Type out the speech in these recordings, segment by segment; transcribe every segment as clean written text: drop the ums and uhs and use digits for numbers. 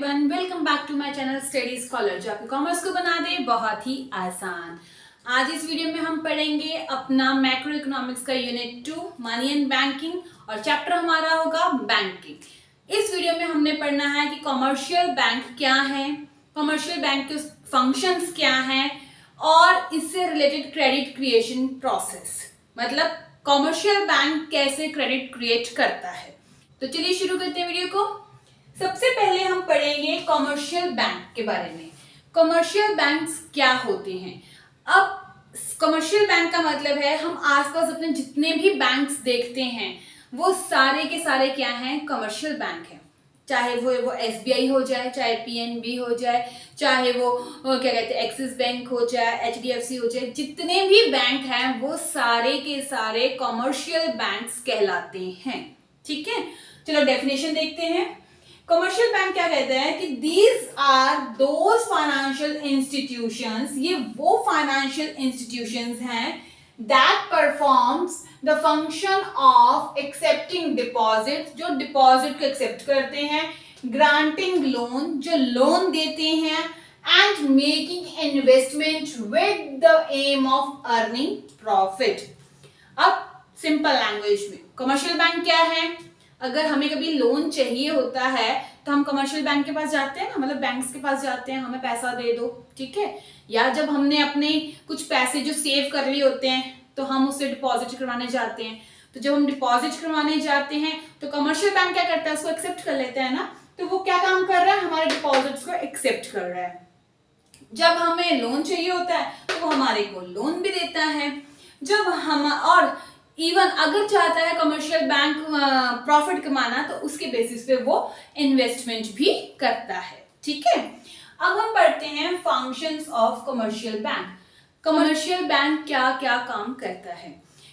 Everyone, welcome back to my channel study scholar, जो आपके commerce को बना दे बहुत ही आसान। आज इस वीडियो में हम पढ़ेंगे अपना मैक्रो इकोनॉमिक्स का यूनिट 2 मनी एंड बैंकिंग और चैप्टर हमारा होगा बैंकिंग। इस वीडियो में हमने पढ़ना है कि कॉमर्शियल बैंक क्या है, कॉमर्शियल बैंक के फंक्शंस क्या हैं और इससे रिलेटेड क्रेडिट क्रिएशन प्रोसेस, मतलब कॉमर्शियल बैंक कैसे क्रेडिट क्रिएट करता है। तो चलिए शुरू करते हैं वीडियो को। सबसे पहले हम पढ़ेंगे कॉमर्शियल बैंक के बारे में। कॉमर्शियल बैंक्स क्या होते हैं? अब कॉमर्शियल बैंक का मतलब है हम आसपास अपने जितने भी बैंक्स देखते हैं वो सारे के सारे क्या हैं, कॉमर्शियल बैंक हैं। चाहे वो एसबीआई हो जाए, चाहे पीएनबी हो जाए, चाहे वो क्या कहते हैं एक्सिस बैंक हो जाए, एचडीएफसी हो जाए, जितने भी बैंक हैं वो सारे के सारे कॉमर्शियल बैंक्स कहलाते हैं। ठीक है, चलो डेफिनेशन देखते हैं। कमर्शियल बैंक क्या कहते हैं कि these are those financial institutions, ये वो फाइनेंशियल इंस्टीट्यूशंस हैं that performs the function of accepting deposit, जो डिपॉजिट को एक्सेप्ट करते हैं, ग्रांटिंग लोन, जो लोन देते हैं, and making investment with the aim of earning profit. अब सिंपल लैंग्वेज में कमर्शियल बैंक क्या है? अगर हमें कभी लोन चाहिए होता है तो हम कमर्शियल बैंक के पास जाते हैं ना, मतलब बैंक्स के पास जाते हैं, हमें पैसा दे दो, ठीक है। या जब हमने अपने कुछ पैसे जो सेव कर लिए होते हैं तो हम उससे डिपॉजिट करवाने जाते हैं। तो जब हम डिपॉजिट करवाने जाते हैं तो कमर्शियल बैंक क्या करता है, उसको एक्सेप्ट कर लेता है ना। तो वो क्या काम कर रहा है, हमारे डिपॉजिट्स को एक्सेप्ट कर रहा है। जब हमें लोन चाहिए होता है तो वो हमारे को लोन भी देता है। जब हम और इवन अगर चाहता है कमर्शियल बैंक प्रॉफिट कमाना तो उसके बेसिस पे वो इन्वेस्टमेंट भी करता है। ठीक है, अब हम पढ़ते हैं functions of commercial bank. Commercial bank क्या क्या काम करता है?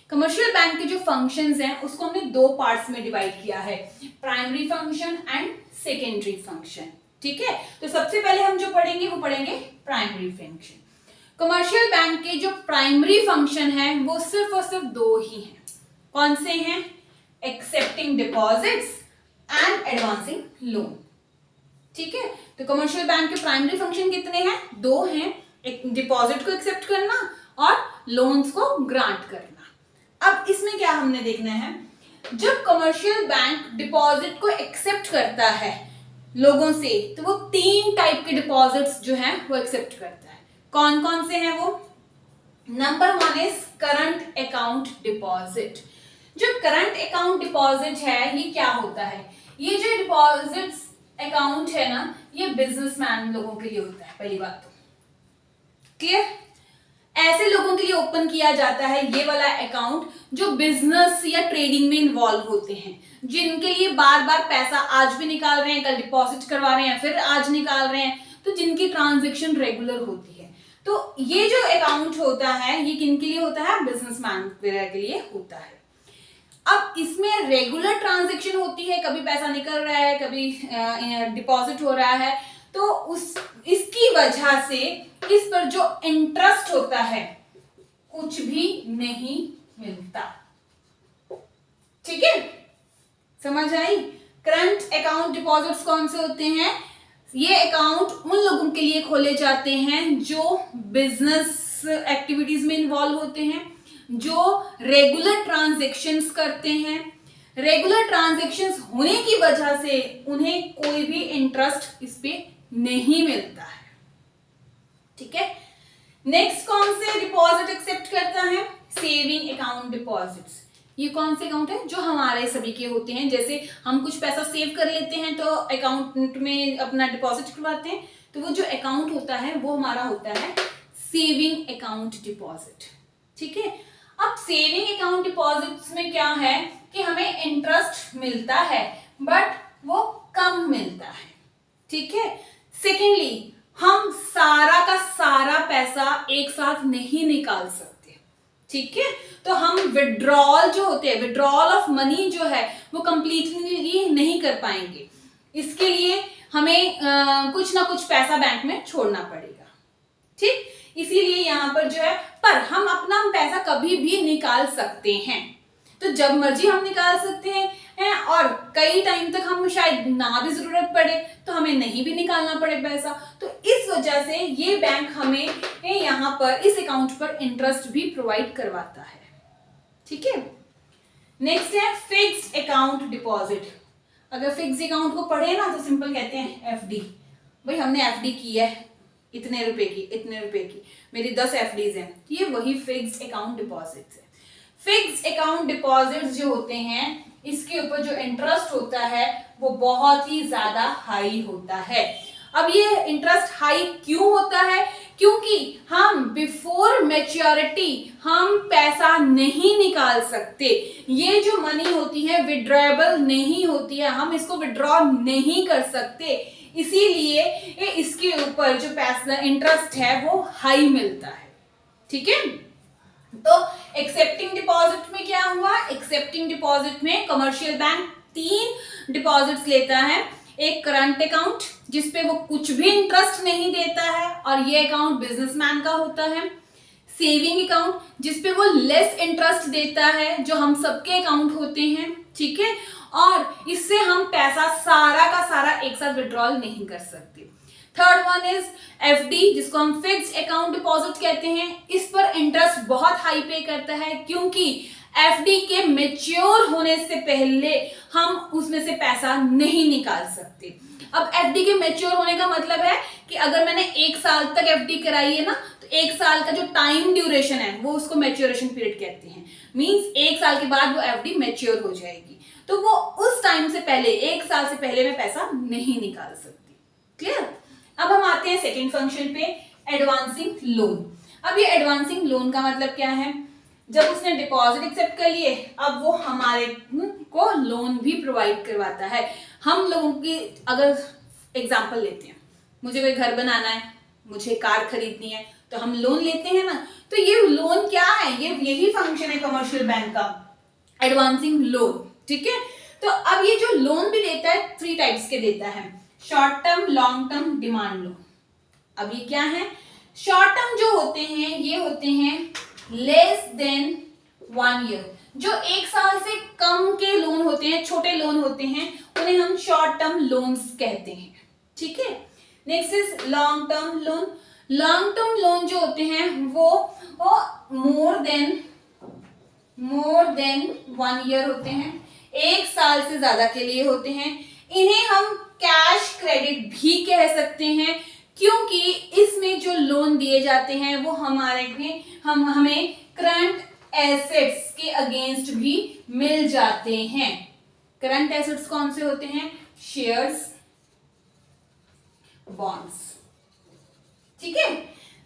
कमर्शियल बैंक के जो फंक्शंस हैं उसको हमने दो पार्ट्स में डिवाइड किया है, primary function and secondary function. ठीक है, तो सबसे पहले हम जो पढ़ेंगे वो पढ़ेंगे प्राइमरी फंक्शन। कमर्शियल बैंक के जो प्राइमरी फंक्शन है वो सिर्फ और सिर्फ दो ही हैं। कौन से हैं? Accepting deposits and advancing loan. ठीक है, तो कमर्शियल बैंक के प्राइमरी फंक्शन कितने हैं? दो हैं, एक डिपॉजिट को एक्सेप्ट करना और लोन्स को ग्रांट करना। अब इसमें क्या हमने देखना है, जब कमर्शियल बैंक डिपॉजिट को एक्सेप्ट करता है लोगों से तो वो तीन टाइप के डिपॉजिट्स जो हैं वो एक्सेप्ट करता है। कौन कौन से हैं वो? Number one is current account deposit. जो करंट अकाउंट डिपॉजिट है ये क्या होता है? ये जो डिपॉजिट अकाउंट है ना, ये बिजनेसमैन लोगों के लिए होता है। पहली बात तो क्लियर, ऐसे लोगों के लिए ओपन किया जाता है ये वाला अकाउंट जो बिजनेस या ट्रेडिंग में इन्वॉल्व होते हैं, जिनके लिए बार बार पैसा आज भी निकाल रहे हैं, कल डिपॉजिट करवा रहे हैं, फिर आज निकाल रहे हैं, तो जिनकी ट्रांजेक्शन रेगुलर होती है। तो ये जो अकाउंट होता है ये किन के लिए होता है? बिजनेसमैन वगैरह के लिए होता है। अब इसमें रेगुलर ट्रांजैक्शन होती है, कभी पैसा निकल रहा है, कभी डिपॉजिट हो रहा है, तो इसकी वजह से इस पर जो इंटरेस्ट होता है कुछ भी नहीं मिलता। ठीक है, समझ आई? करंट अकाउंट डिपॉजिट्स कौन से होते हैं? ये अकाउंट उन लोगों के लिए खोले जाते हैं जो बिजनेस एक्टिविटीज में इन्वॉल्व होते हैं, जो रेगुलर ट्रांजैक्शंस करते हैं। रेगुलर ट्रांजैक्शंस होने की वजह से उन्हें कोई भी इंटरेस्ट इस पे नहीं मिलता है। ठीक है, नेक्स्ट कौन से डिपॉजिट एक्सेप्ट करता है? Saving account deposits. ये कौन से अकाउंट है? जो हमारे सभी के होते हैं। जैसे हम कुछ पैसा सेव कर लेते हैं तो अकाउंट में अपना डिपॉजिट करवाते हैं, तो वो जो अकाउंट होता है वो हमारा होता है सेविंग अकाउंट डिपॉजिट। ठीक है, अब सेविंग अकाउंट डिपॉजिट्स में क्या है कि हमें इंटरेस्ट मिलता है बट वो कम मिलता है। ठीक है, सेकेंडली हम सारा का सारा पैसा एक साथ नहीं निकाल सकते। ठीक है, तो हम विड्रॉल जो होते हैं, विड्रॉल ऑफ मनी जो है वो कंप्लीटली नहीं कर पाएंगे। इसके लिए हमें कुछ ना कुछ पैसा बैंक में छोड़ना पड़ेगा। ठीक, इसीलिए यहाँ पर जो है, पर हम अपना पैसा कभी भी निकाल सकते हैं। तो जब मर्जी हम निकाल सकते हैं और कई टाइम तक हम शायद ना भी जरूरत पड़े तो हमें नहीं भी निकालना पड़े पैसा। तो इस वजह से ये बैंक हमें यहाँ पर इस अकाउंट पर इंटरेस्ट भी प्रोवाइड करवाता है। ठीक है, नेक्स्ट है फिक्स्ड अकाउंट डिपॉजिट। अगर फिक्स्ड अकाउंट को पढ़े ना तो सिंपल कहते हैं एफडी। भाई हमने एफडी की है इतने रुपए की, मेरी 10 एफडीज हैं, ये वही फिक्स्ड अकाउंट डिपॉजिट है। फिक्स्ड अकाउंट डिपॉजिट जो होते हैं इसके ऊपर जो इंटरेस्ट होता है वो बहुत ही ज्यादा हाई होता है। अब ये इंटरेस्ट हाई क्यों होता है? क्योंकि हम बिफोर मैच्योरिटी हम पैसा नहीं निकाल सकते। ये जो मनी होती है विड्रॉएबल नहीं होती है, हम इसको विड्रॉ नहीं कर सकते, इसीलिए इसके ऊपर जो पैसा इंटरेस्ट है वो हाई मिलता है। ठीक है, तो एक्सेप्टिंग डिपॉजिट में क्या हुआ? एक्सेप्टिंग डिपॉजिट में कमर्शियल बैंक 3 डिपॉजिट्स लेता है। एक करंट अकाउंट जिसपे वो कुछ भी इंटरेस्ट नहीं देता है और ये अकाउंट बिजनेसमैन का होता है। सेविंग अकाउंट जिसपे वो लेस इंटरेस्ट देता है, जो हम सबके अकाउंट होते हैं। ठीक है, और इससे हम पैसा सारा का सारा एक साथ विड्रॉल नहीं कर सकते। थर्ड वन इज एफडी, जिसको हम फिक्स्ड अकाउंट डिपॉजिट कहते हैं। इस पर इंटरेस्ट बहुत हाई पे करता है क्योंकि एफडी के मैच्योर होने से पहले हम उसमें से पैसा नहीं निकाल सकते। अब एफडी के मैच्योर होने का मतलब है कि अगर मैंने 1 साल तक एफडी कराई है ना, तो 1 साल का जो टाइम ड्यूरेशन है वो उसको मैच्योरेशन पीरियड कहते हैं। मींस 1 साल के बाद वो एफडी मैच्योर हो जाएगी, तो वो उस टाइम से पहले 1 साल से पहले मैं पैसा नहीं निकाल सकती। क्लियर? अब हम आते हैं सेकेंड फंक्शन पे, एडवांसिंग लोन। अब ये एडवांसिंग लोन का मतलब क्या है? जब उसने डिपॉजिट एक्सेप्ट कर लिए, अब वो हमारे को लोन भी प्रोवाइड करवाता है। हम लोगों की अगर एग्जांपल लेते हैं, मुझे कोई घर बनाना है, मुझे कार खरीदनी है, तो हम लोन लेते हैं ना। तो ये लोन क्या है? ये यही फंक्शन है कमर्शियल बैंक का, एडवांसिंग लोन। ठीक है, तो अब ये जो लोन भी देता है 3 टाइप्स के देता है, short term, long term, demand loan. अब ये क्या है? शॉर्ट टर्म जो होते हैं ये होते हैं लेस देन 1 ईयर, जो 1 साल से कम के लोन होते हैं, छोटे लोन होते हैं, उन्हें हम शॉर्ट टर्म लोन्स कहते हैं। ठीक है, next is long term loan. Long term loan जो होते हैं वो मोर देन 1 ईयर होते हैं, 1 साल से ज्यादा के लिए होते हैं। इन्हें हम कैश क्रेडिट भी कह सकते हैं क्योंकि इसमें जो लोन दिए जाते हैं वो हमें करंट एसेट्स के अगेंस्ट भी मिल जाते हैं। करंट एसेट्स कौन से होते हैं? Shares, bonds. ठीक है,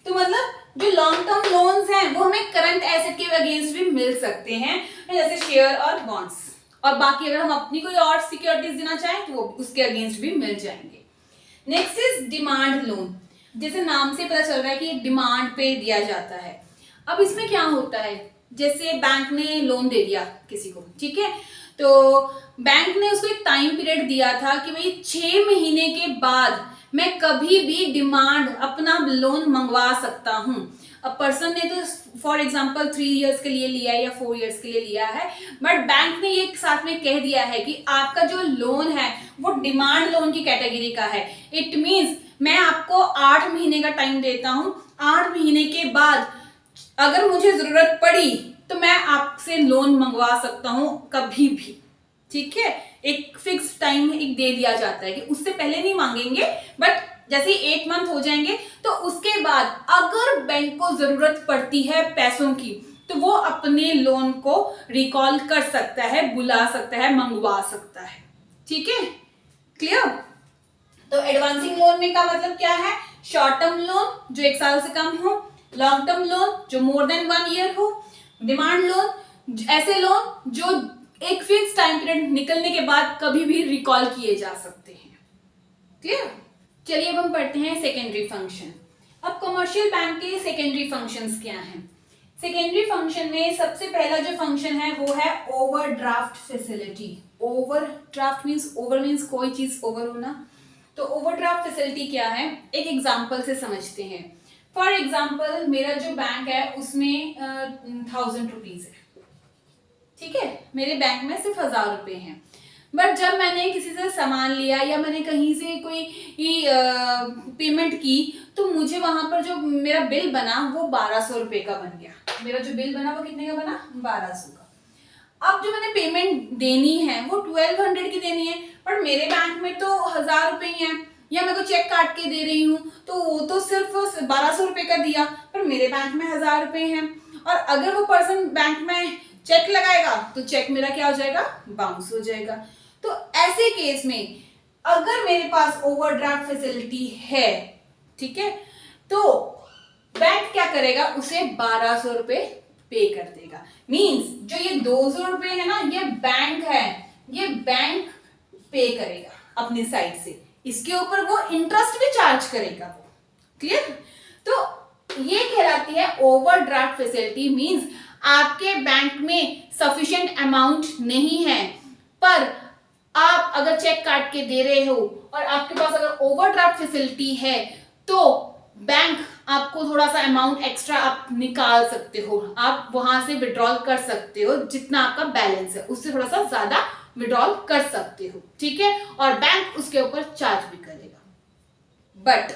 तो मतलब जो लॉन्ग टर्म लोन्स हैं वो हमें करंट एसेट के अगेंस्ट भी मिल सकते हैं, जैसे शेयर और बॉन्ड्स। और बाकी अगर हम अपनी कोई और सिक्योरिटीज देना चाहें तो वो उसके अगेंस्ट भी मिल जाएंगे। Next is demand loan. जैसे नाम से पता चल रहा है कि डिमांड पे दिया जाता है। अब इसमें क्या होता है, जैसे बैंक ने लोन दे दिया किसी को, ठीक है, तो बैंक ने उसको एक टाइम पीरियड दिया था कि भाई 6 महीने के बाद मैं कभी भी डिमांड अपना लोन मंगवा सकता हूं। अब पर्सन ने तो फॉर एग्जांपल 3 इयर्स के लिए लिया है या 4 इयर्स के लिए लिया है, बट बैंक ने ये साथ में कह दिया है कि आपका जो लोन है वो डिमांड लोन की कैटेगरी का है। इट मीन्स मैं आपको 8 महीने का टाइम देता हूं, 8 महीने के बाद अगर मुझे जरूरत पड़ी तो मैं आपसे लोन मंगवा सकता हूं कभी भी। ठीक है, एक फिक्स टाइम एक दे दिया जाता है कि उससे पहले नहीं मांगेंगे, बट जैसे 8 मंथ हो जाएंगे तो उसके बाद अगर बैंक को जरूरत पड़ती है पैसों की तो वो अपने लोन को रिकॉल कर सकता है, बुला सकता है, मंगवा सकता है। ठीक है, क्लियर? तो एडवांसिंग लोन में का मतलब क्या है? शॉर्ट टर्म लोन जो 1 साल से कम हो, लॉन्ग टर्म लोन जो मोर देन 1 ईयर हो, डिमांड लोन ऐसे लोन जो एक फिक्स टाइम पीरियड निकलने के बाद कभी भी रिकॉल किए जा सकते हैं। क्लियर? चलिए अब हम पढ़ते हैं सेकेंडरी फंक्शन। अब कमर्शियल बैंक के सेकेंडरी फंक्शंस क्या हैं? सेकेंडरी फंक्शन में सबसे पहला जो फंक्शन है वो है overdraft facility. Overdraft means over means कोई चीज ओवर होना। तो ओवरड्राफ्ट फैसिलिटी क्या है, एक एग्जांपल से समझते हैं। फॉर एग्जांपल मेरा जो बैंक है उसमें 1000 रुपीज है, ठीक है, मेरे बैंक में सिर्फ 1000 रुपए हैं। बट जब मैंने किसी से सामान लिया या मैंने कहीं से कोई पेमेंट की तो मुझे वहां पर जो मेरा बिल बना वो 1200 रुपए का बन गया। मेरा जो बिल बना वो कितने का बना? 1200 का। अब जो मैंने पेमेंट देनी है वो 1200 की देनी है, पर मेरे बैंक में तो 1000 रुपए ही है, या मैं को चेक काट के दे रही हूँ तो वो तो सिर्फ 1200 रुपए का दिया, पर मेरे बैंक में 1000 रुपए हैं। और अगर वो पर्सन बैंक में चेक लगाएगा तो चेक मेरा क्या हो जाएगा? बाउंस हो जाएगा। तो ऐसे केस में अगर मेरे पास ओवरड्राफ्ट फैसिलिटी है, ठीक है, तो बैंक क्या करेगा? उसे 1200 रुपए पे कर देगा। मींस जो ये 200 रुपए है ना, ये बैंक है, ये बैंक पे करेगा अपनी साइड से, इसके ऊपर वो इंटरेस्ट भी चार्ज करेगा वो। क्लियर? तो ये कहलाती है ओवरड्राफ्ट फैसिलिटी। मींस आपके बैंक में सफिशिएंट अमाउंट नहीं है, पर आप अगर चेक काट के दे रहे हो और आपके पास अगर ओवरड्राफ्ट फैसिलिटी है तो बैंक आपको थोड़ा सा अमाउंट एक्स्ट्रा आप निकाल सकते हो, आप वहां से विड्रॉल कर सकते हो, जितना आपका बैलेंस है उससे थोड़ा सा ज्यादा विड्रॉल कर सकते हो, ठीक है, और बैंक उसके ऊपर चार्ज भी करेगा। बट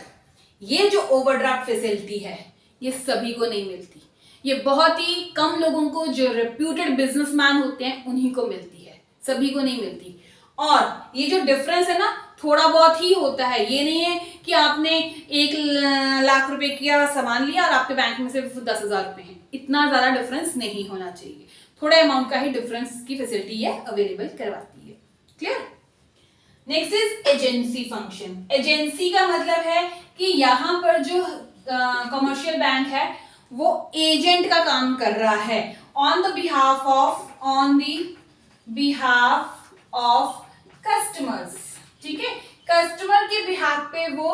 ये जो ओवरड्राफ्ट फैसिलिटी है ये सभी को नहीं मिलती, ये बहुत ही कम लोगों को, जो रेप्यूटेड बिजनेसमैन होते हैं उन्हीं को मिलती है, सभी को नहीं मिलती। और ये जो डिफरेंस है ना थोड़ा बहुत ही होता है, ये नहीं है कि आपने 1,00,000 रुपए का सामान लिया और आपके बैंक में सिर्फ 10,000 रुपए हैं, इतना ज्यादा डिफरेंस नहीं होना चाहिए, थोड़े अमाउंट का ही डिफरेंस की फैसिलिटी ये अवेलेबल करवाती है। Clear? Next is agency function. Agency का मतलब है कि यहाँ पर जो कमर्शियल बैंक है वो एजेंट का काम कर रहा है on the behalf of customers, ठीक है, कस्टमर के बिहाफ पे वो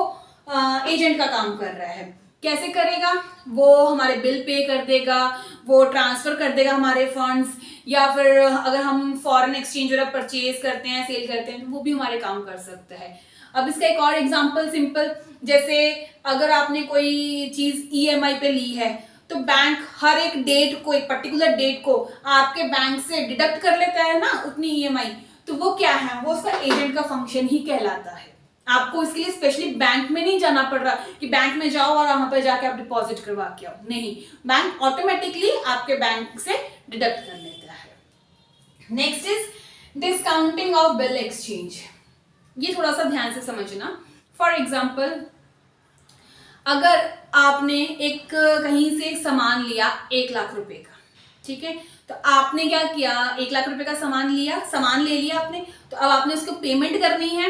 एजेंट का काम कर रहा है। कैसे करेगा? वो हमारे बिल पे कर देगा, वो ट्रांसफर कर देगा हमारे फंड्स, या फिर अगर हम फॉरेन एक्सचेंज वगैरह परचेज करते हैं, सेल करते हैं, तो वो भी हमारे काम कर सकता है। अब इसका एक और एग्जांपल सिंपल, जैसे अगर आपने कोई चीज ईएमआई पे ली है तो बैंक हर एक डेट को, एक पर्टिकुलर डेट को आपके बैंक से डिडक्ट कर लेता है ना उतनी ईएमआई, तो वो क्या है? वो उसका एजेंट का फंक्शन ही कहलाता है। आपको इसके लिए स्पेशली बैंक में नहीं जाना पड़ रहा कि बैंक में जाओ और वहां पर जाके आप डिपॉजिट करवा के आओ, नहीं, बैंक ऑटोमेटिकली आपके बैंक से डिडक्ट कर लेता है। Next is discounting of bill exchange. ये थोड़ा सा ध्यान से समझना। फॉर एग्जाम्पल, अगर आपने एक कहीं से एक सामान लिया 1,00,000 रुपए का, ठीक है, तो आपने क्या किया? 1,00,000 रुपए का सामान ले लिया आपने, तो अब आपने उसको पेमेंट करनी है,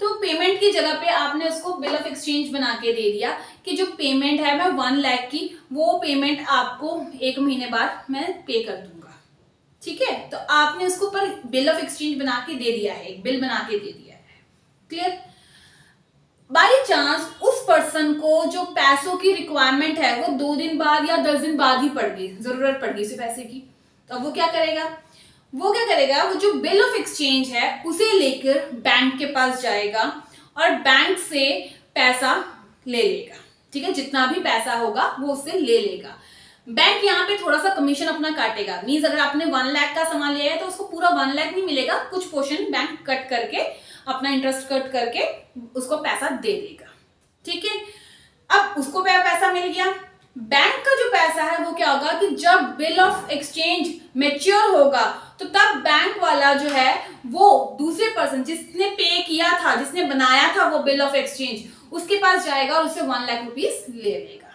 तो पेमेंट की जगह पे आपने उसको बिल ऑफ एक्सचेंज बना के दे दिया कि जो पेमेंट है मैं 1,00,000 की, वो पेमेंट आपको 1 महीने बाद मैं पे कर दूंगा, ठीक है। तो आपने उसको पर बिल ऑफ एक्सचेंज बना के दे दिया है, एक बिल बना के दे दिया है। क्लियर? बाई चांस उस पर्सन को जो पैसों की रिक्वायरमेंट है वो 2 दिन बाद या 10 दिन बाद ही पड़ गई, जरूरत पड़ गई उसे पैसे की, तो वो क्या करेगा? वो जो बिल ऑफ एक्सचेंज है उसे लेकर बैंक के पास जाएगा और बैंक से पैसा ले लेगा, ठीक है, जितना भी पैसा होगा वो उससे ले लेगा। बैंक यहाँ पे थोड़ा सा कमीशन अपना काटेगा। मींस अगर आपने 1,00,000 का सामान लिया है तो उसको पूरा 1,00,000 नहीं मिलेगा, कुछ पोर्शन बैंक कट करके, अपना इंटरेस्ट कट करके उसको पैसा दे देगा, ठीक है। अब उसको पैसा मिल गया। बैंक का जो पैसा है वो क्या होगा कि जब बिल ऑफ एक्सचेंज मैच्योर होगा तो तब बैंक वाला जो है वो दूसरे पर्सन जिसने पे किया था, जिसने बनाया था वो बिल ऑफ एक्सचेंज, उसके पास जाएगा और उससे 1,00,000 रुपीस ले लेगा,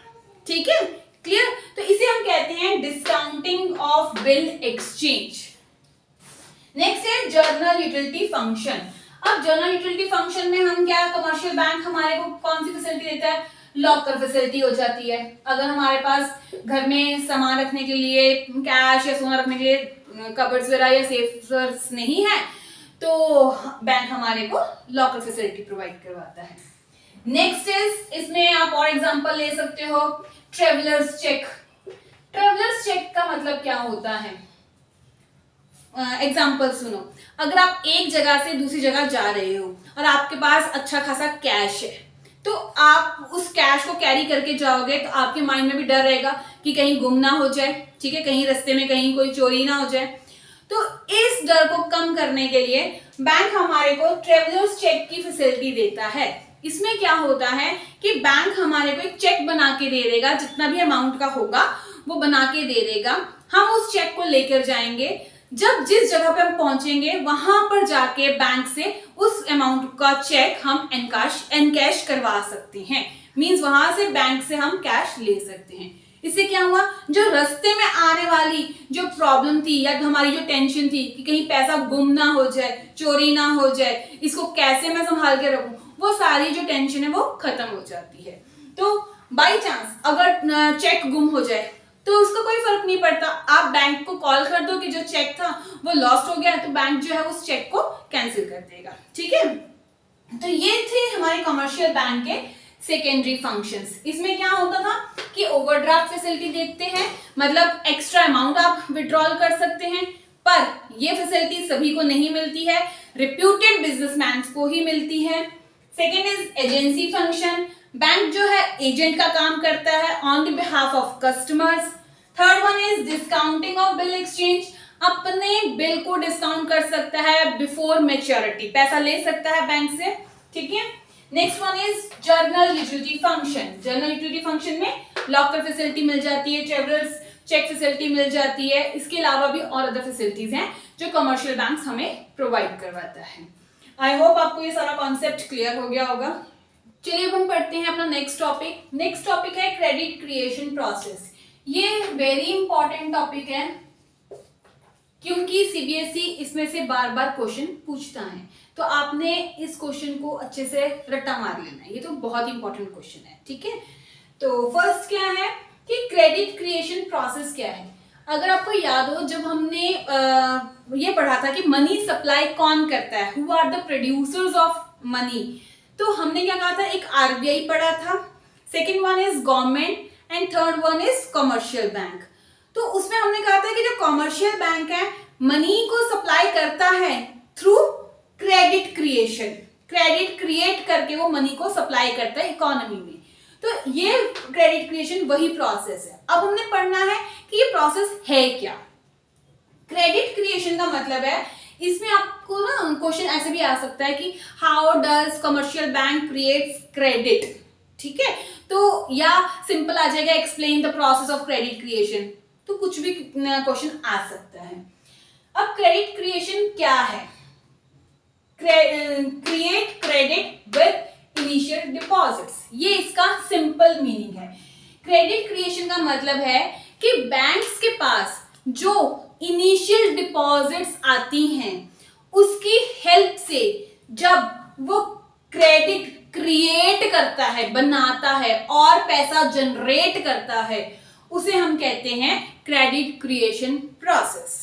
ठीक है। क्लियर? तो इसे हम कहते हैं discounting of bill exchange. Next है जर्नल यूटिलिटी फंक्शन। अब जर्नल यूटिलिटी फंक्शन में हम क्या, कमर्शियल बैंक हमारे को कौन सी फैसिलिटी देता है? लॉकर फैसिलिटी हो जाती है। अगर हमारे पास घर में सामान रखने के लिए, कैश या सोना रखने के लिए कबर्ड्स वगैरह या सेफर्स नहीं है तो बैंक हमारे को लॉकर फैसिलिटी प्रोवाइड करवाता है। नेक्स्ट इज, इसमें आप और एग्जांपल ले सकते हो, ट्रेवलर्स चेक। ट्रेवलर्स चेक का मतलब क्या होता है? एग्जाम्पल सुनो, अगर आप एक जगह से दूसरी जगह जा रहे हो और आपके पास अच्छा खासा कैश है, तो आप उस कैश को कैरी करके जाओगे तो आपके माइंड में भी डर रहेगा कि कहीं गुम ना हो जाए, ठीक है, कहीं रास्ते में कहीं कोई चोरी ना हो जाए। तो इस डर को कम करने के लिए बैंक हमारे को ट्रेवलर्स चेक की फैसिलिटी देता है। इसमें क्या होता है कि बैंक हमारे को एक चेक बना के दे देगा, जितना भी अमाउंट का होगा वो बना के दे देगा। हम उस चेक को लेकर जाएंगे, जब जिस जगह पे हम पहुंचेंगे वहां पर जाके बैंक से उस अमाउंट का चेक हम एनकैश करवा सकते हैं। मींस वहां से बैंक से हम कैश ले सकते हैं। इससे क्या हुआ, जो रास्ते में आने वाली जो प्रॉब्लम थी या हमारी जो टेंशन थी कि कहीं पैसा गुम ना हो जाए, चोरी ना हो जाए, इसको कैसे मैं संभाल के रखूं, वो सारी जो टेंशन है वो खत्म हो जाती है। तो बाई चांस अगर चेक गुम हो जाए तो उसका कोई फर्क नहीं पड़ता, आप बैंक को कॉल कर दो कि जो चेक था वो लॉस्ट हो गया, तो बैंक जो है उस चेक को कैंसिल कर देगा। ठीक है, तो ये थे हमारे कमर्शियल बैंक के सेकेंडरी फंक्शंस। इसमें क्या होता था कि ओवरड्राफ्ट फैसिलिटी देते हैं, मतलब एक्स्ट्रा अमाउंट आप विड्रॉल कर सकते हैं, पर ये फैसिलिटी सभी को नहीं मिलती है, रिप्यूटेड बिजनेसमैन को ही मिलती है। Second is agency function, bank जो है एजेंट का काम करता है on the behalf of customers. Third one is discounting of bill exchange, अपने बिल को डिस्काउंट कर सकता है बिफोर मैच्योरिटी, पैसा ले सकता है बैंक से। ठीक है, next one is journal utility function. Journal utility function में लॉकर फैसिलिटी मिल जाती है, ट्रेवलर्स चेक फैसिलिटी मिल जाती है, इसके अलावा भी और अदर फैसिलिटीज हैं जो कमर्शियल बैंक हमें प्रोवाइड करवाता है। आई होप आपको ये सारा कॉन्सेप्ट क्लियर हो गया होगा। चलिए अब हम पढ़ते हैं अपना नेक्स्ट टॉपिक। नेक्स्ट टॉपिक है क्रेडिट क्रिएशन प्रोसेस। ये वेरी इंपॉर्टेंट टॉपिक है क्योंकि सीबीएसई इसमें से बार बार क्वेश्चन पूछता है, तो आपने इस क्वेश्चन को अच्छे से रट्टा मार लेना है, ये तो बहुत इंपॉर्टेंट क्वेश्चन है। ठीक है, तो फर्स्ट क्या है कि क्रेडिट क्रिएशन प्रोसेस क्या है। अगर आपको याद हो, जब हमने ये पढ़ा था कि मनी सप्लाई कौन करता है, who are the producers of money, तो हमने क्या कहा था, एक आरबीआई पढ़ा था, second one is government and third one is commercial bank. तो उसमें हमने कहा था कि जो कमर्शियल बैंक है मनी को सप्लाई करता है through credit creation, credit create करके वो मनी को सप्लाई करता है इकोनॉमी में। तो ये क्रेडिट क्रिएशन वही प्रोसेस है। अब हमने पढ़ना है कि ये प्रोसेस है क्या। क्रेडिट क्रिएशन का मतलब है, इसमें आपको ना क्वेश्चन ऐसे भी आ सकता है कि how does commercial bank creates credit. ठीक है, तो या सिंपल आ जाएगा explain the process of credit creation, तो कुछ भी क्वेश्चन आ सकता है। अब क्रेडिट क्रिएशन क्या है, create credit with initial deposits, ये इसका सिंपल मीनिंग है। क्रेडिट क्रिएशन का मतलब है कि बैंक्स के पास जो इनिशियल डिपॉजिट्स आती हैं उसकी हेल्प से जब वो क्रेडिट क्रिएट करता है, बनाता है और पैसा जनरेट करता है, उसे हम कहते हैं credit creation process.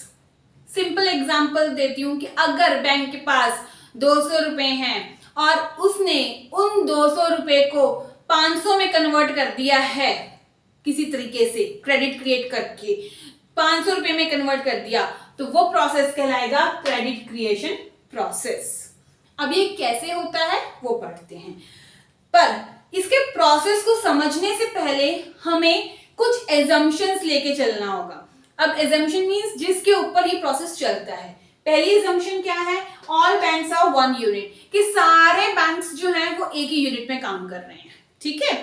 Simple example देती हूं कि अगर बैंक के पास 200 रुपए हैं और उसने उन 200 रुपए को 500 में कन्वर्ट कर दिया है, किसी तरीके से क्रेडिट क्रिएट करके 500 रुपए में कन्वर्ट कर दिया, तो वो प्रोसेस कहलाएगा क्रेडिट क्रिएशन प्रोसेस। अब ये कैसे होता है वो पढ़ते हैं, पर इसके प्रोसेस को समझने से पहले हमें कुछ एजम्पशंस लेके चलना होगा। अब एजम्पशन मींस जिसके ऊपर ये प्रोसेस चलता है। पहली एजम्पशन क्या है, all banks are one unit, कि सारे बैंक्स जो हैं वो एक ही यूनिट में काम कर रहे हैं। ठीक है,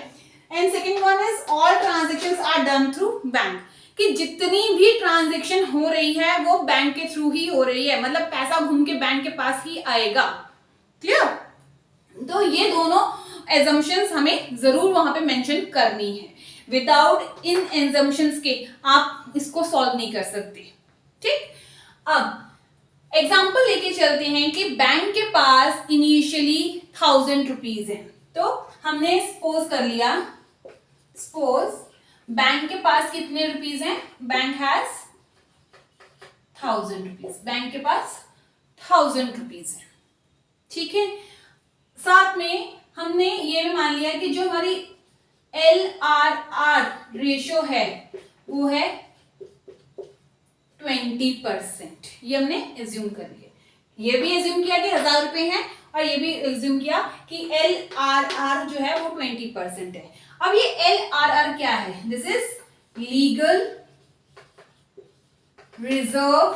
and second one is all transactions are done through bank, कि जितनी भी ट्रांजेक्शन हो रही है वो बैंक के थ्रू ही हो रही है, मतलब पैसा घूम के बैंक के पास ही आएगा। क्लियर, तो ये दोनों एजम्पशंस हमें जरूर वहां पे मेंशन करनी है, विदाउट इन एजम्पशंस के आप इसको सॉल्व नहीं कर सकते। ठीक, अब एग्जाम्पल लेके चलते हैं कि बैंक के पास इनिशियली 1000 रुपीज है, तो हमने सपोज कर लिया, सपोज बैंक के पास कितने रुपीज हैं, बैंक हैज 1000 रुपीज, बैंक के पास 1000 रुपीज है। ठीक है, साथ में हमने ये भी मान लिया कि जो हमारी LRR रेशियो है वो है 20%, ये हमने एज्यूम कर लिया। ये भी एज्यूम किया कि 1000 रुपए हैं और ये भी एज्यूम किया कि LRR जो है वो 20% है। अब ये LRR क्या है, this is legal reserve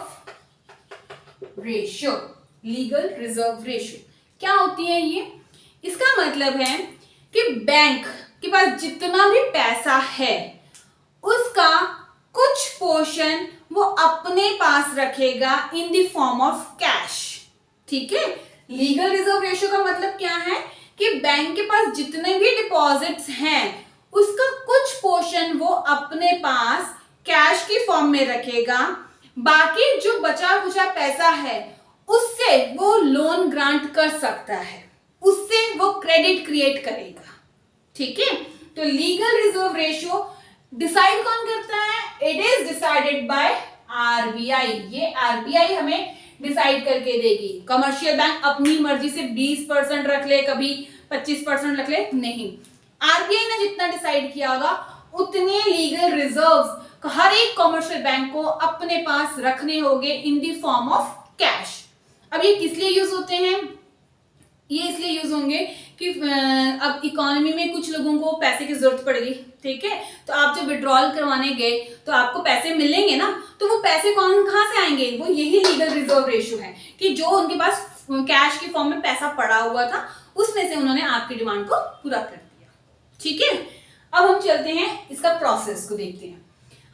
ratio, legal reserve ratio क्या होती है ये? इसका मतलब है कि बैंक के पास जितना भी पैसा है उसका कुछ पोर्शन वो अपने पास रखेगा in the form of cash. ठीक है, लीगल रिजर्व रेशियो का मतलब क्या है कि बैंक के पास जितने भी डिपॉजिट्स हैं उसका कुछ पोर्शन वो अपने पास कैश की फॉर्म में रखेगा, बाकी जो बचा कुचा पैसा है उससे वो लोन ग्रांट कर सकता है, उससे वो क्रेडिट क्रिएट करेगा। ठीक है, तो लीगल रिजर्व रेशियो डिसाइड कौन करता है? It is decided by RBI. ये आरबीआई हमें डिसाइड करके देगी। कमर्शियल बैंक अपनी मर्जी से 20% रख ले, कभी 25% रख ले, नहीं। आरबीआई ने जितना डिसाइड किया होगा उतने लीगल रिजर्व्स हर एक कमर्शियल बैंक को अपने पास रखने होंगे in the form of cash. अब ये किस लिए यूज होते हैं? ये इसलिए यूज होंगे कि अब इकोनॉमी में कुछ लोगों को पैसे की जरूरत पड़ गई, ठीक है, तो आप जब विड्रॉल करवाने गए तो आपको पैसे मिलेंगे ना, तो वो पैसे कहाँ से आएंगे? वो यही लीगल रिजर्व रेशियो है कि जो उनके पास कैश के फॉर्म में पैसा पड़ा हुआ था उसमें से उन्होंने आपकी डिमांड को पूरा कर दिया। ठीक है, अब हम चलते हैं इसका प्रोसेस को देखते हैं।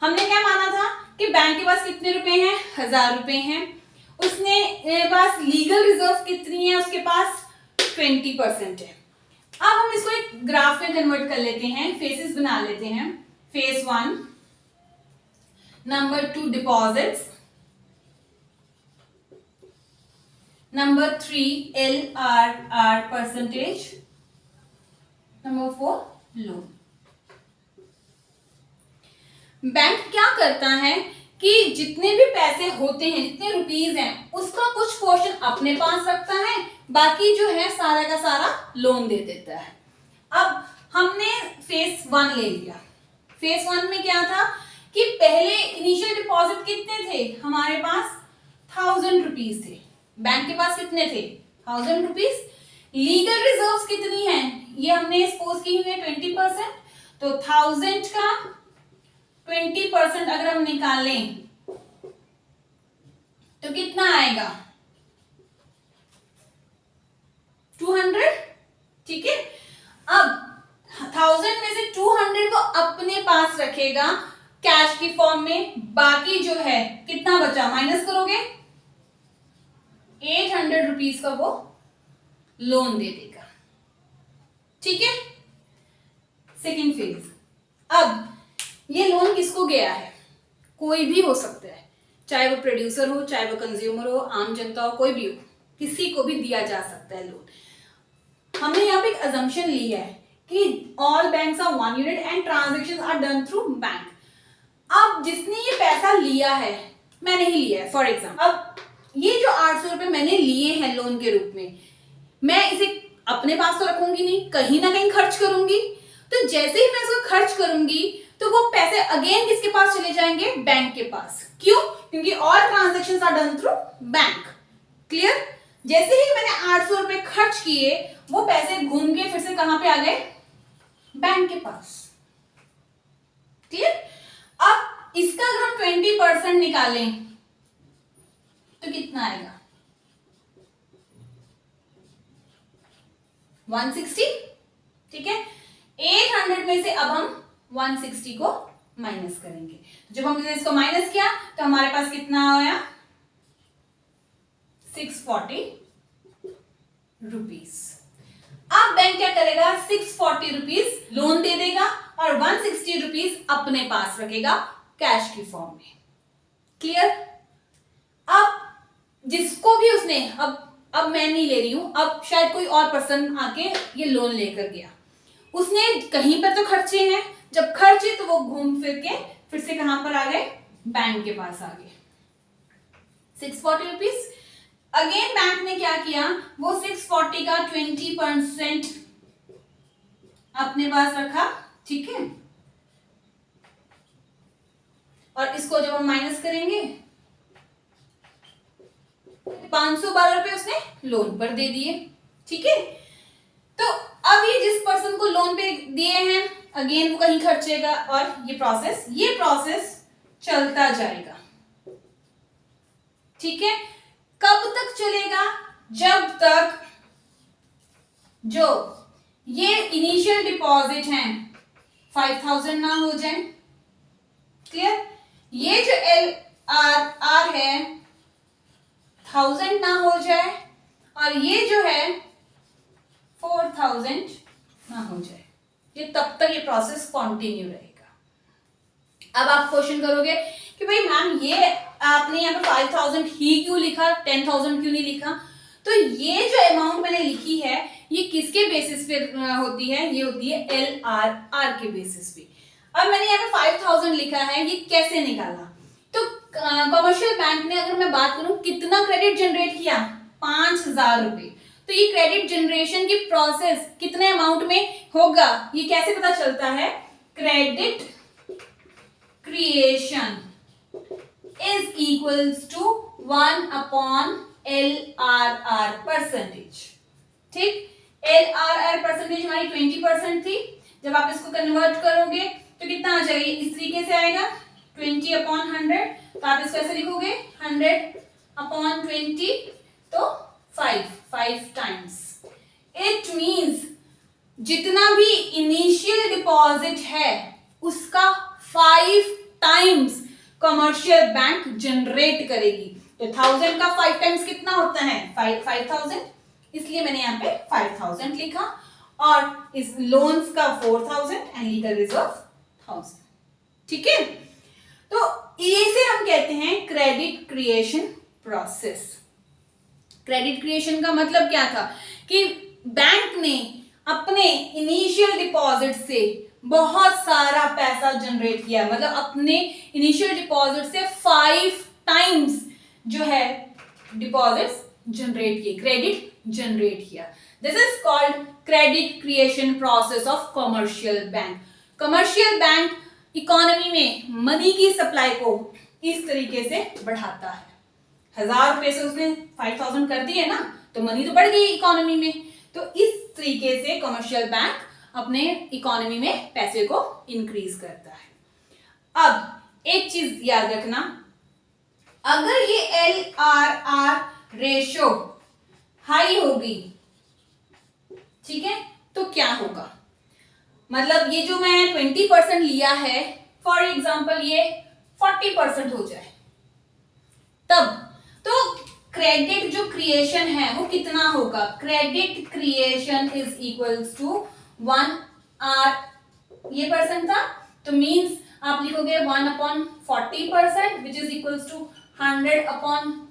हमने क्या माना था कि बैंक के पास कितने रुपए हैं? 1000 रुपए हैं। उसने पास लीगल रिजर्व कितनी है? उसके पास 20% है। अब हम इसको एक ग्राफ में कन्वर्ट कर लेते हैं, फेसेस बना लेते हैं। Face 1, number 2 deposits, number 3 LRR percentage, number 4 loan. Bank क्या करता है कि जितने भी पैसे होते हैं, जितने रुपीस हैं, उसका कुछ पोर्शन अपने पास रखता है, बाकी जो है सारा का सारा लोन दे देता है। अब हमने फेस 1 ले लिया। फेस 1 में क्या था कि पहले इनिशियल डिपॉजिट कितने थे? हमारे पास 1000 रुपीस थे। बैंक के पास कितने थे? 1000 रुपीस। लीगल रिजर्व्स कितनी है? ये हमने सपोज की हुई है 20%, तो 1000 का 20% अगर हम निकालें तो कितना आएगा? 200। ठीक है, अब 1000 में से 200 वो अपने पास रखेगा कैश की फॉर्म में, बाकी जो है कितना बचा माइनस करोगे, 800 रुपीस का वो लोन दे देगा। ठीक है, सेकेंड फेज। अब ये लोन किसको गया है? कोई भी हो सकता है, चाहे वो प्रोड्यूसर हो, चाहे वो कंज्यूमर हो, आम जनता हो, कोई भी हो, किसी को भी दिया जा सकता है लोन। हमने यहाँ पे एक अजम्पशन लिया है कि all banks are one unit and transactions are done through bank. अब जिसने ये पैसा लिया है, मैंने ही लिया है फॉर एग्जाम्पल, अब ये जो 800 रुपए मैंने लिए हैं लोन के रूप में, मैं इसे अपने पास तो रखूंगी नहीं, कहीं ना कहीं खर्च करूंगी। तो जैसे ही मैं इसको खर्च करूंगी तो वो पैसे अगेन किसके पास चले जाएंगे? बैंक के पास। क्यों? क्योंकि all transactions are done through bank. Clear? जैसे ही मैंने 800 रुपए खर्च किए, वो पैसे घूम के फिर से कहां पे आ गए? बैंक के पास। क्लियर? अब इसका अगर हम 20% निकालें तो कितना आएगा? 160। ठीक है, 800 में से अब हम 160 को माइनस करेंगे। जब हमने इसको माइनस किया तो हमारे पास कितना आया? 640 रुपीस। अब बैंक क्या करेगा? 640 रुपीस लोन दे देगा और 160 रुपीस अपने पास रखेगा कैश की फॉर्म में। क्लियर? अब जिसको भी उसने, अब मैं नहीं ले रही हूं, अब शायद कोई और पर्सन आके ये लोन लेकर गया, उसने कहीं पर तो खर्चे हैं, जब खर्चे तो वो घूम फिर के फिर से कहां पर आ गए? बैंक के पास आ गए। 640 रुपीस। अगेन बैंक ने क्या किया? वो 640 का 20% अपने पास रखा। ठीक है, और इसको जब हम माइनस करेंगे 512 रुपए उसने लोन पर दे दिए। ठीक है, तो अब ये जिस पर्सन को लोन पे दिए हैं, अगेन वो कहीं खर्चेगा और ये प्रोसेस चलता जाएगा। ठीक है, जब तक जो ये इनिशियल डिपॉजिट है 5000 ना हो जाए। क्लियर? ये जो LRR है 1000 ना हो जाए और ये जो है 4000 ना हो जाए, ये तब तक ये प्रोसेस कंटिन्यू रहेगा। अब आप क्वेश्चन करोगे कि भाई मैम ये आपने यहाँ पे 5000 ही क्यों लिखा, 10,000 क्यों नहीं लिखा? तो ये जो अमाउंट मैंने लिखी है ये किसके बेसिस पे होती है? ये होती है LRR के बेसिस पे। अब मैंने यहाँ पे 5000 लिखा है, ये कैसे निकाला? तो कमर्शियल बैंक ने, अगर मैं बात करूं कितना क्रेडिट जनरेट किया, 5000 रुपए। तो ये क्रेडिट जनरेशन की प्रोसेस कितने अमाउंट में होगा, ये कैसे पता चलता है? Credit creation is equals to 1/LRR percentage. ठीक, LRR परसेंटेज हमारी 20% थी। जब आप इसको कन्वर्ट करोगे तो कितना आ जाएगा? इस तरीके से आएगा 20/100। तो आप इसको ऐसे लिखोगे 100/20, तो 5 टाइम्स। इट मींस जितना भी इनिशियल डिपॉजिट है उसका 5 टाइम्स कमर्शियल बैंक जनरेट करेगी। तो 1000 का 5 टाइम्स कितना होता है? 5000, इसलिए मैंने यहाँ पे 5000 लिखा। और इस लोन्स का 4000 एंड लीगल रिजर्व 1000। ठीक है, तो इसे हम कहते हैं credit creation process. Credit creation का मतलब क्या था कि बैंक ने अपने इनिशियल डिपॉजिट से बहुत सारा पैसा जनरेट किया, मतलब अपने इनिशियल डिपॉजिट से 5 टाइम्स जो है डिपॉजिट्स जनरेट किए, क्रेडिट जनरेट किया। This is called credit creation process of commercial bank. Commercial bank economy में मनी की सप्लाई को इस तरीके से बढ़ाता है। 1000 रुपए से उसने 5000 कर दिए ना, तो मनी तो बढ़ गई इकोनॉमी में। तो इस तरीके से कमर्शियल बैंक अपने इकोनॉमी में पैसे को इंक्रीज करता है। अब एक चीज याद रखना, अगर ये LRR रेशो हाई होगी, ठीक है, तो क्या होगा? मतलब ये जो मैं 20% लिया है, फॉर एग्जाम्पल ये 40% हो जाए, तब तो क्रेडिट जो क्रिएशन है वो कितना होगा? Credit creation is equals to 1R, ये परसेंट था, तो मींस आप लिखोगे 1/40% विच इज इक्वल्स टू 100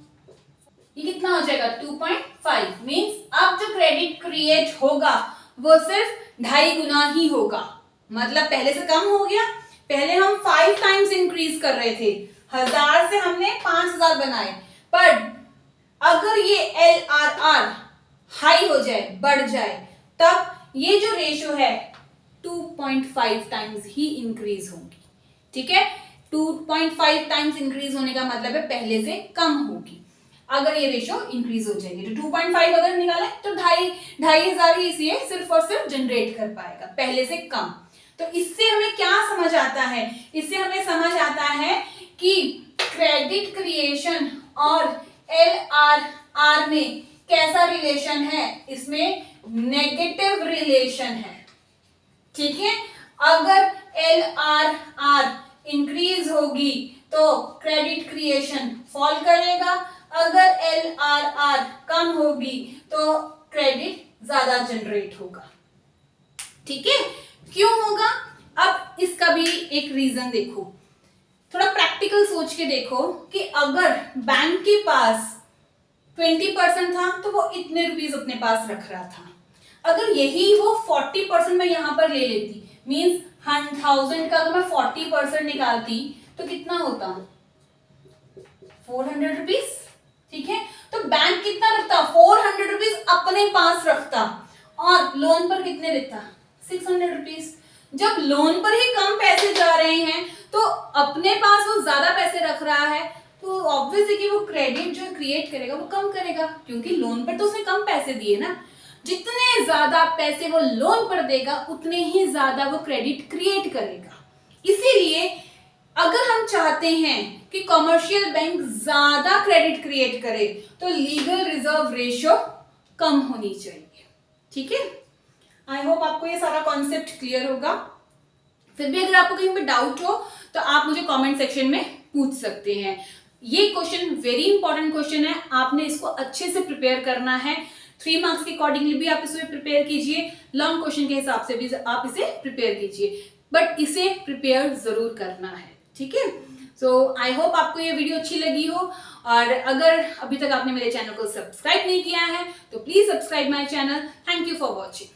ये कितना हो जाएगा? 2.5। मींस अब जो क्रेडिट क्रिएट होगा वो सिर्फ 2.5 गुना ही होगा, मतलब पहले से कम हो गया। पहले हम 5 टाइम्स इंक्रीज कर रहे थे, 1000 से हमने 5000 बनाए, पर अगर ये LRR हाई हो जाए, बढ़ जाए, तब ये जो रेशो है 2.5 टाइम्स ही इंक्रीज होगी। ठीक है, 2.5 टाइम्स इंक्रीज होने का मतलब है पहले से कम होगी। अगर ये रेशो इंक्रीज हो जाएगी तो 2.5 अगर निकाले तो 2,500 ही इसलिए सिर्फ और सिर्फ जनरेट कर पाएगा, पहले से कम। तो इससे हमें क्या समझ आता है? इससे हमें समझ आता है कि क्रेडिट क्रिएशन और LRR में कैसा रिलेशन है? इसमें नेगेटिव रिलेशन है। ठीक है, अगर LRR इंक्रीज होगी तो क्रेडिट क्रिएशन फॉल करेगा, अगर LRR कम होगी तो क्रेडिट ज्यादा जनरेट होगा। ठीक है, क्यों होगा? अब इसका भी एक रीजन देखो, थोड़ा प्रैक्टिकल सोच के देखो कि अगर बैंक के पास 20% था तो वो इतने रुपीस अपने पास रख रहा था, अगर यही वो 40% मैं यहां पर ले लेती, मींस 1000 का अगर मैं 40% निकालती तो कितना होता? 400 रुपीस। ठीक है, तो बैंक कितना रखता? 400 रुपीस अपने पास रखता और लोन पर कितने देता? 600 रुपीस। जब लोन पर ही कम पैसे जा रहे हैं तो अपने पास वो ज्यादा पैसे रख रहा है, तो ऑब्वियस है कि वो क्रेडिट जो क्रिएट करेगा वो कम करेगा, क्योंकि लोन पर तो उसने कम पैसे दिए ना। जितने ज्यादा पैसे वो लोन पर देगा उतने ही ज्यादा वो क्रेडिट क्रिएट करेगा। इसीलिए अगर हम चाहते हैं कि कॉमर्शियल बैंक ज्यादा क्रेडिट क्रिएट करे तो लीगल रिजर्व रेशियो कम होनी चाहिए। ठीक है, आई होप आपको ये सारा कॉन्सेप्ट क्लियर होगा। फिर भी अगर आपको कहीं पे डाउट हो तो आप मुझे कमेंट सेक्शन में पूछ सकते हैं। ये क्वेश्चन वेरी इंपॉर्टेंट क्वेश्चन है, आपने इसको अच्छे से प्रिपेयर करना है। 3 मार्क्स के अकॉर्डिंगली भी आप इसे प्रिपेयर कीजिए, लॉन्ग क्वेश्चन के हिसाब से भी आप इसे प्रिपेयर कीजिए, बट इसे प्रिपेयर जरूर करना है। ठीक है, सो आई होप आपको ये वीडियो अच्छी लगी हो, और अगर अभी तक आपने मेरे चैनल को सब्सक्राइब नहीं किया है तो please subscribe my channel. Thank you for watching.